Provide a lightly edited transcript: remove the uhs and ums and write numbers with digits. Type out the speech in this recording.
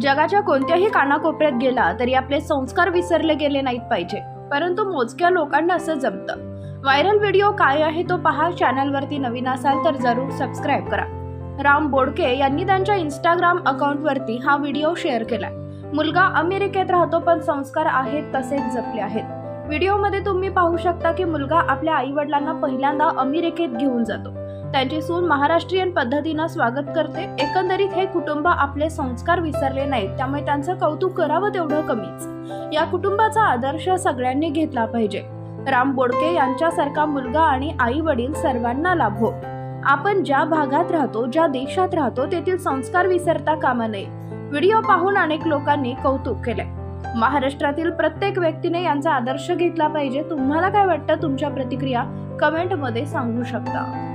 जगाच्या कोणत्याही कानाकोपऱ्यात गेला तरी आपले संस्कार विसरले गेले नाहीत पाहिजे, परंतु मोजक्या लोकांना असं जमतं. व्हायरल व्हिडिओ काय आहे तो पहा. चॅनलवरती नवीन असाल तर जरूर सबस्क्राईब करा. राम बोडके यांनी त्यांच्या इंस्टाग्राम अकाउंटवरती हा व्हिडिओ शेअर केला. मुलगा अमेरिकेत राहतो पण संस्कार आहेत तसेच जपले आहेत. व्हिडिओमध्ये तुम्ही पाहू शकता की मुलगा आपल्या आई वडिलांना पहिल्यांदा अमेरिकेत घेऊन जातो. त्यांची सून महाराष्ट्रीयन पद्धतीनं स्वागत करते. एकंदरीत हे कुटुंब आपले संस्कार विसरले नाहीत, त्यामुळे त्यांचं कौतुक करावं तेवढं कमीच. या कुटुंबाचा आदर्श सगळ्यांनी घेतला पाहिजे. राम बोडके यांच्यासारखा मुलगा आणि आई वडील सर्वांना लाभो. आपण ज्या भागात राहतो, ज्या देशात राहतो तेथील संस्कार विसरता कामा नये. व्हिडिओ पाहून अनेक लोकांनी कौतुक केले. महाराष्ट्रातील प्रत्येक व्यक्तीने यांचा आदर्श घेतला पाहिजे. तुम्हाला काय वाटतं? तुमच्या प्रतिक्रिया कमेंटमध्ये सांगू शकता.